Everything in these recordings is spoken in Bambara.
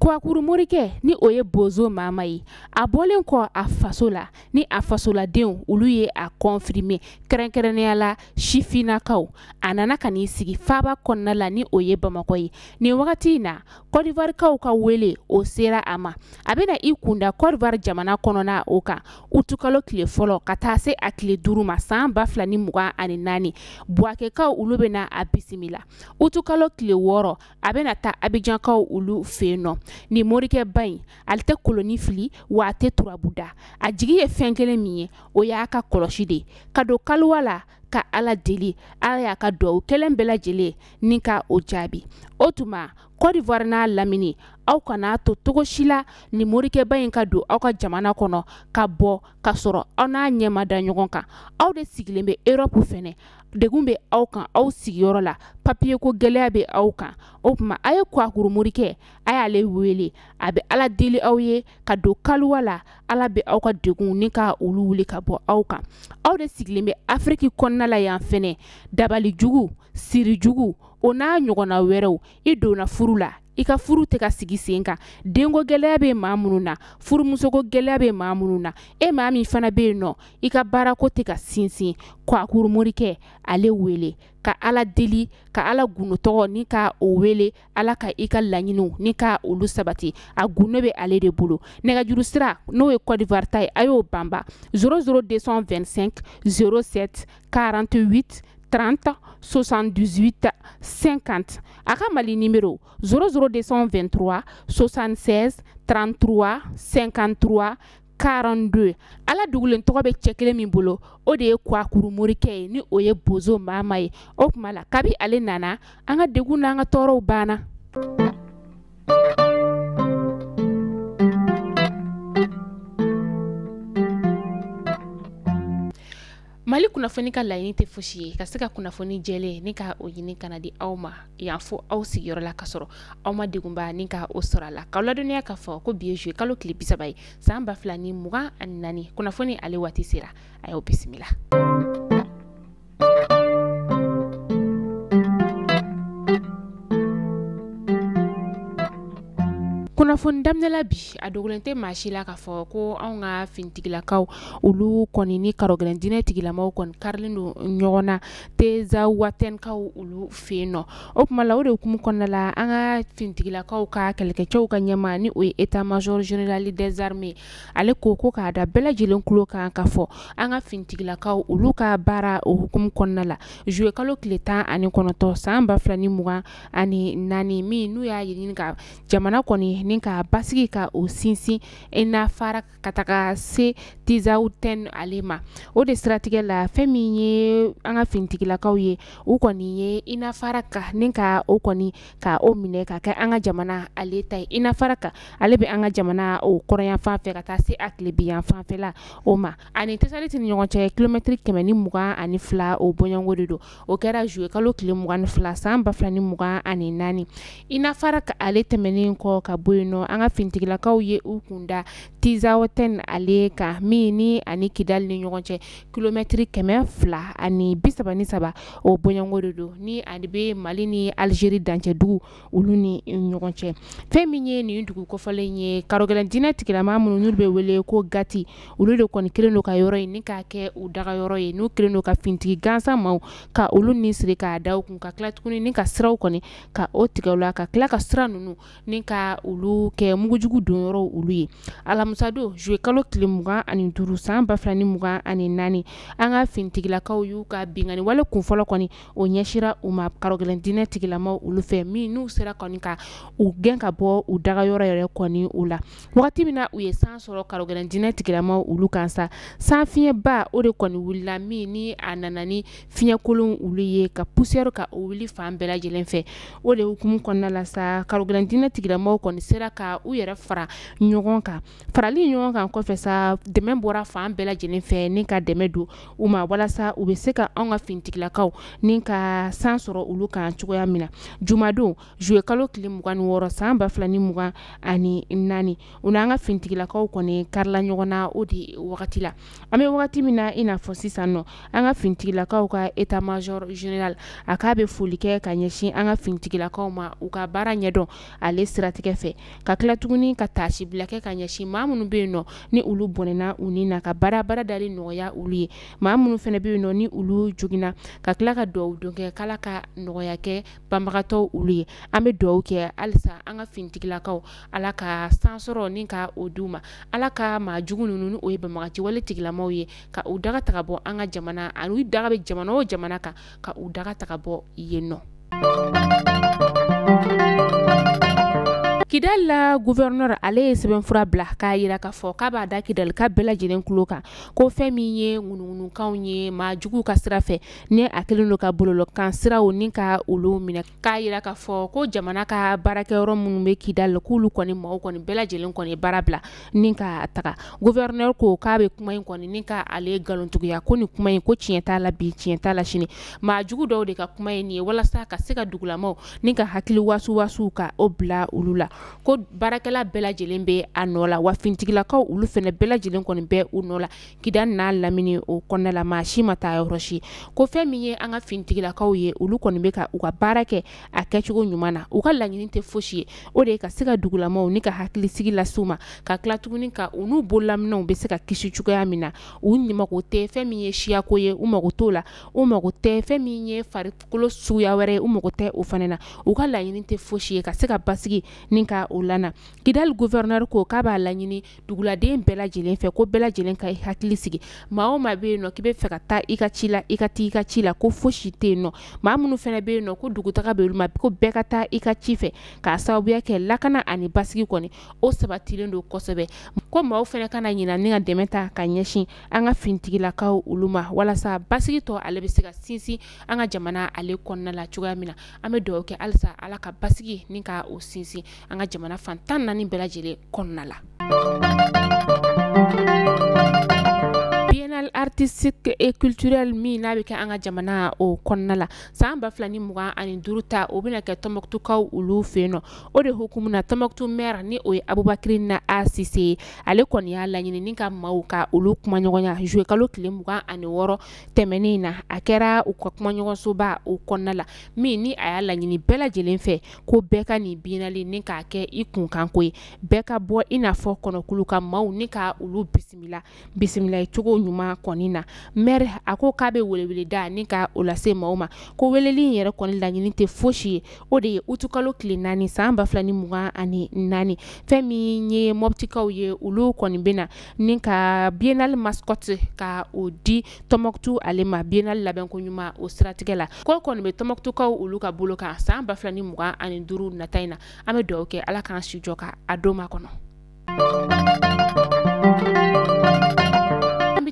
Kwakuru Morike ni oye bozo mama yi a bolen ko a faso la ni a fasola den ulu ye a confirmer kɛrɛnkɛrɛnnenya la shifinakaw anana kani sigi faba kɔnɔna la ni oye Bamako yi ni wagati na Côte d'Ivoire kaw ka wele o sera ama a bɛna I kunda Côte d'Ivoire jamana kɔnɔna o kan utukalo tile fɔlɔ ka taa se a tile 5 ma san 2024 Buakekaw ulu bɛna a bisimila utukalo tile 6 a bɛna taa Abidjankaw ulu feno ni Morike bayin ale tɛ koloni fili wa a tɛ turabuda a jigi ye fɛn kelen min ye o y'a ka kɔlɔsi de ka don kaliwa la ka Ala deli Ala y'a ka duwawu kelen bɛɛ lajɛlen ni ka o jaabi o tuma Côte d'Ivoire n'a lamini aw kana to togo si la ni Morike bayin ka don aw ka jamana kɔnɔ ka bɔ ka sɔrɔ aw n'a ɲɛma da ɲɔgɔn kan aw de sigilen bɛ Europe fɛnɛ degun bɛ aw kan aw sigiyɔrɔ la papier ko gɛlɛya bɛ aw kan o tuma a ye Kwakuru Morike a y'ale wele a bɛ Ala deli aw ye ka don kaliwa la Ala bɛ aw ka degun ni ka olu wuli ka bɔ aw kan aw de sigilen bɛ Afrique kɔnɔna la yan fɛnɛ dabali jugu siri jugu o n'a ɲɔgɔnna wɛrɛw I donna furu la I ka furu tɛ ka sigi sen kan denko gɛlɛya bɛ maa minnu na furumuso ko gɛlɛya bɛ maa minnu na maa min fana bɛ yen nɔ I ka baarako tɛ ka sinsin Kwakuru Morike ale wele ka Ala deli ka Ala gundo tɔgɔ ni ka o wele Ala ka I ka laɲiniw ni ka olu sabati a gundo bɛ ale de bolo nɛgɛjuru sira n'o ye Côte d'Ivoire ta ye a y'o banba 00225 07 48 30 78 50 a ka Mali numéro 00223 76 33 53 42 Ala dugulen tɔgɔ bɛ cɛ kelen min bolo o de ye Kwakuru Morike ye ni o ye bozo mama ye o kuma la kabi ale nana an ka degun n'an ka tɔɔrɔw banna Mali kunnafoni ka laɲini tɛ fosi ye ka se ka kunnafoni jɛlen ni ka o ɲini kana di aw ma yan fo aw sigiyɔrɔ la ka sɔrɔ aw ma degunba ni ka o sɔrɔ a la k'aw ladɔnniya k'a fɔ ko bi ye juillet kalo tile 30 ye san 2024 kunnafoni ale waati sera a y'aw bisimila. Kunnafoni daminɛla bi a dogolen tɛ maa si la k'a fɔ ko anw ka finitigilakaw olu kɔni ni karogɛlɛn dinɛ tigilamaw kɔni karilen don ɲɔgɔn na Teza Wattenkaw olu fɛ yen nɔ o tuma la o de hukumu kɔnɔna la an ka finitigilakaw ka kɛlɛkɛcɛw ka ɲɛma ni o ye état major général des armées ale ko k'a da bɛɛ lajɛlen kulo kan k'a fɔ an ka finitigilakaw olu ka baara o hukumu kɔnɔna la juillet kalo tile 19 san 2024 min n'u y'a ɲini ka jamana kɔni ni ka basigi ka o sinsin n'a fara ka taga se Teza Watten ale ma o de siratigɛ la fɛn min ye an ka finitigilakaw ye u kɔni ye ina fara ka ni ka o kɔni ka o minɛ ka kɛ an ka jamana ale ta ye ina fara ka ale bɛ an ka jamana o kɔrɔyan fan fɛ ka taa se a tilebiyan fan fɛ la o ma ani Tesaliti ni ɲɔgɔn cɛ kilomɛtiri 122 o bɔɲɔngo de don o kɛra juillet kalo tile 22 san 2024 ina fara ka ale tɛmɛnen kɔ ka bɔ yen nɔ an ka finitigilakaw ye u kunda Teza Watten ale kan min ni ani Kidali ni ɲɔgɔn cɛ kilomɛtiri 233 o bɔɲɔngo de don ni ani bɛ Mali ni Algérie dancɛ dugu olu ni ɲɔgɔn cɛ fɛn min ye nin dugu kɔfɛlen ye karogɛlɛn dinɛ tigilama minnu n'olu bɛ wele ko Gati olu de kɔni kelen don ka yɔrɔ in ni k'a kɛ u daga yɔrɔ ye n'u kelen don ka finitigi gansan maaw ka olu ni siri k'a da u kun ka tila tuguni ni ka siraw kɔni ka o tigɛ u la ka tila ka sira ninnu ni ka olu kɛ mugujugu don yɔrɔ olu ye alamisa don juillet kalo tile 25 san 2024 an ka finitigilakaw y'u ka bingani wale kunfɔlɔ kɔni o ɲɛsira u ma karogɛlɛn dinɛ tigilamaw olu fɛ min n'u sera kɔni ka u gɛn ka bɔ u daga yɔrɔ yɛrɛ kɔni u la wagati min na u ye san sɔrɔ karogɛlɛn dinɛ tigilamaw olu kan sa san fiɲɛba o de kɔni wulila min ni a nana ni fiɲɛkolon olu ye ka poussière ka o wuli fan bɛɛ lajɛlen fɛ o de hukumu kɔnɔna la sa karogɛlɛn dinɛ tigilamaw kɔni sera ka u yɛrɛ fara ɲɔgɔn kan farali ɲɔgɔn kan kɔfɛ sa dɛmɛ bɔra fan bɛɛ lajɛlen fɛ ni ka dɛmɛ don u ma walasa u bɛ se ka anw ka finitigilakaw ni ka san sɔrɔ olu kan cogoya min na jumadon juillet kalo tile 26 san 2024 u n'an ka finitigilakaw kɔni karila ɲɔgɔn na o de wagati la an bɛ wagati min na i n'a fɔ sisan nɔ an ka finitigilakaw ka état major général a k'a bɛ foli kɛ ka ɲɛsin an ka finitigilakaw ma u ka baara ɲɛdɔn ale siratigɛ fɛ ka kila tuguni ka taasi bila kɛ ka ɲɛsin maa minnu bɛ yen nɔ ni olu bɔnɛna u ni na ka baara dali nɔgɔya olu ye maa minnu fɛnɛ bɛ yen nɔ ni olu jogina ka kila ka dugawu don kɛ k'Ala ka nɔgɔya kɛ banbagatɔw olu ye an bɛ dugawu kɛ halisa an ka finitigilakaw Ala ka san sɔrɔ ni ka o d'u ma Ala ka maa jugu ninnu ni o ye banbagaci wale tigilamaw ye ka u daga taga bɔ an ka jamana ani u daga bɛ jamana o jamana kan ka u daga taga bɔ yen nɔ. Kidal la gouverneur ale ye sɛbɛnfura bila k'a yira k'a fɔ k'a b'a da Kidal ka bɛɛ lajɛlen tulo kan ko fɛn min ye ŋunuŋunukanw ye maa juguw ka sira fɛ ni a kɛlen don ka bɔlɔlɔkan siraw ni ka olu minɛ k'a yira k'a fɔ ko jamana ka baarakɛyɔrɔ minnu bɛ Kidal k'olu kɔni maaw kɔni bɛɛ lajɛlen kɔni baara bila ni ka taga gouverneur ko k'a bɛ kuma in kɔni ni ka ale galontigiya ko nin kuma in ko tiɲɛ t'a la bi tiɲɛ t'a la sini maa jugu dɔw de ka kuma ye nin ye walasa ka se ka dugulamaw ni ka hakili wasu ka o bila olu la ko baarakɛla bɛɛ lajɛlen bɛ a nɔ la wa finitigilakaw olu fɛnɛ bɛɛ lajɛlen kɔni bɛ u nɔ la Kidal n'a lamini o kɔnɔna la maa si ma taa yɔrɔ si ko fɛn min ye an ka finitigilakaw ye olu kɔni bɛ ka u ka baara kɛ a kɛcogo ɲuman na u ka laɲini tɛ fosi ye o de ye ka se ka dugulamaw ni ka hakilisigi las'u ma ka tila tuguni ka u n'u bololaminɛw bɛ se ka kisi cogoya min na u mago tɛ fɛn min ye siyako ye u mago t'o la u mago tɛ fɛn min ye farikolo suguya wɛrɛ ye u mago tɛ o fana na u ka laɲini tɛ fosi ye ka se ka basigi ni ka o lana Kidal gouverneur ko k'a b'a laɲini duguladen bɛɛ lajɛlen fɛ ko bɛɛ lajɛlen ka hakili sigi maa o maa bɛ yen nɔ k'i bɛ fɛ ka taa i ka ci la i ka taa i ka ci la ko fosi tɛ yen nɔ maa minnu fɛnɛ bɛ yen nɔ ko dugutaga bɛ olu ma ko bɛɛ ka taa i ka ci fɛ k'a sababuya kɛ lakana ani basigi kɔni o sabatilen don kosɛbɛ ko maaw fɛnɛ kana ɲina ni ka dɛmɛ ta ka ɲɛsin an ka finitigilakaw olu ma walasa basigi tɔ ale bɛ se ka sinsin an ka jamana ale kɔnɔna la cogoya min na an bɛ dugawu kɛ halisa Ala ka basigi ni ka o sinsin an ka jamana fan 14 bɛɛ lajɛlen kɔnɔna la. Biennale artistique et culturelle min n'a bɛ kɛ an ka jamana o kɔnɔna la san 2025 ta o bɛna kɛ Tɔnbɔkutukaw olu fɛ yen nɔ o de hukumu na Tɔnbɔkutu maire ni o ye Abubakari na Asise ye ale kɔni y'a laɲini ni ka maaw ka olu kumaɲɔgɔnya juillet kalo tile 26 tɛmɛnen na a kɛra u ka kumaɲɔgɔnsoba o kɔnɔna la min ni a y'a laɲini bɛɛ lajɛlen fɛ ko bɛɛ ka nin biennale ni k'a kɛ i kunkanko ye bɛɛ ka bɔ i n'a fɔ kɔnɔkulu ka maaw ni ka olu bisimila cogo ɲuman kɔni na maire a ko k'a bɛ weleweleda ni ka o lase maaw ma ko weleli in yɛrɛ kɔni laɲini tɛ fosi ye o de ye utukalo tile 4 san 2024 fɛn min ye mɔbitikaw ye olu kɔni bɛna ni ka biennale mascotte ka o di Tɔnbɔkutu ale ma biennale labɛnko ɲuman o siratigɛ la ko kɔni bɛ Tɔnbɔkutukaw olu ka bolo kan san 2025 nata in na an bɛ dugawu kɛ Ala k'an si jɔ ka a don makɔnɔ.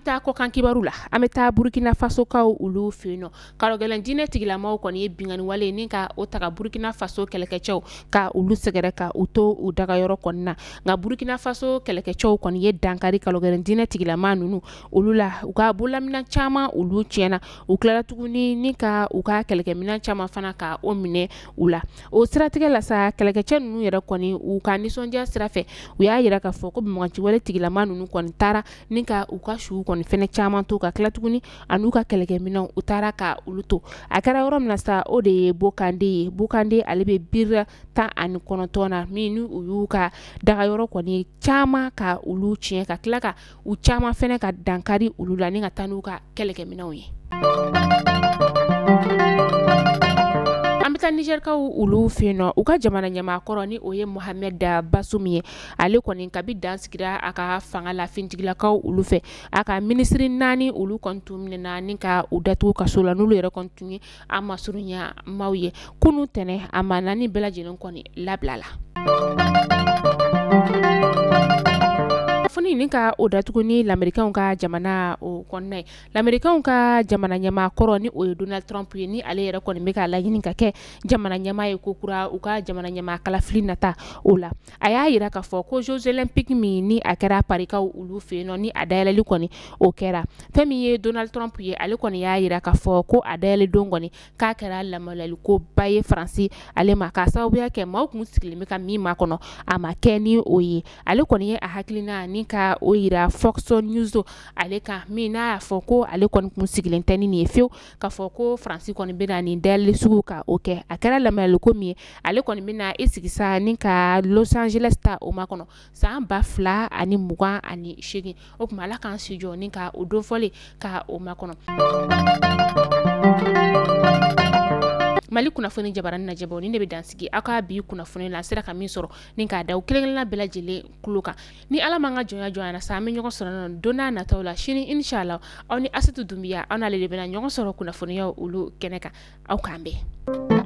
Taa kɔkan kibaru la an bɛ taa Burkina Faso kaw olu fɛ yen nɔ kalogɛlɛn diinɛ tigilamaw kɔni ye bingani wale ni ka o taga Burkina Faso kɛlɛkɛcɛw ka olu sɛgɛrɛ ka u to u dagayɔrɔ kɔni na nka Burkina Faso kɛlɛkɛcɛw kɔni ye dankari kalogɛlɛn diinɛ tigilama ninnu olu la u ka bololaminɛn caman olu tiɲɛna u tilala tuguni ni ka u ka kɛlɛkɛminɛn caman fana ka o minɛ u la o siratigɛ la sa kɛlɛkɛcɛ ninnu yɛrɛ kɔni u ka nisɔndiya sira fɛ u y'a yira k'a fɔ ko banbagaci wale tigilama ninnu kɔni taara ni ka u ka su kɔni fɛnɛ caman to ka tila tuguni an'u ka kɛlɛkɛminɛnw u taara ka olu to a kɛra yɔrɔ min na sa o de ye Bokande ye Bokande ale bɛ biri 19 na min ni u y'u ka dagayɔrɔ kɔni caman ka olu tiɲɛ ka tila ka u caman fɛnɛ ka dankari olu la ni ka taa n'u ka kɛlɛkɛminɛnw ye. An bɛ taa Nigerikaw olu fɛ yen nɔ u ka jamana ɲɛmaakɔrɔ ni o ye Mohamed Bazoum ye ale kɔni kabi dansigira a ka fanga la finitigilakaw olu fɛ a ka minisiri 4 olu kɔni tun minɛna ni ka u datugu kaso la n'olu yɛrɛ kɔni tun ye a masurunya maaw ye kunu tɛnɛ a ma 4 bɛɛ lajɛlen kɔni labila la. Foni ni ka o datugu ni lamɛrikaw ka jamana o kɔnɔna ye lamɛrikaw ka jamana ɲɛmaakɔrɔ ni o ye Donald Trump ye ni ale yɛrɛ kɔni bɛ ka laɲini ka kɛ jamana ɲɛmaa ye ko kura u ka jamana ɲɛmaa kalafili nata o la a y'a yira k'a fɔ ko Jeux olympiques min ni a kɛra parikaw olu fɛ yen nɔ ni a dayɛlɛli kɔni o kɛra fɛn min ye Donald Trump ye ale kɔni y'a yira k'a fɔ ko a dayɛlɛ don kɔni k'a kɛra lamaloyaliko ba ye Faransi ale ma k'a sababuya kɛ maaw kun sigilen bɛ ka min ma kɔnɔ a ma kɛ ni o ye ale kɔni ye a hakilina ni ka ka o yira Fox News ale kan min n'a y'a fɔ ko ale kɔni kun sigilen tɛ ni nin ye fiyewu k'a fɔ ko Faransi kɔni bɛna nin dayɛlɛ sugu ka o kɛ a kɛra lamɛnliko min ye ale kɔni bɛna i sigi sa ni ka Los Angeles ta o ma kɔnɔ san 2028 o tuma ala k'an si jɔ ni ka o don fɔlen ka o ma kɔnɔ. Mali kunnafoni jabaranin najɛbɔ ni ne bɛ dansigi aw ka bi kunnafoni la sera ka min sɔrɔ ni k'a da kelen-kelenna bɛɛ lajɛlen kulo kan ni ala man ka jɔnya jɔnya sa an bɛ ɲɔgɔn sɔrɔ don n'a nataw la sini inshallah aw ni Asatu Dunbiya aw n'ale de bɛna ɲɔgɔn sɔrɔ kunnafoniyaw olu kɛnɛ kan aw k'an bɛn.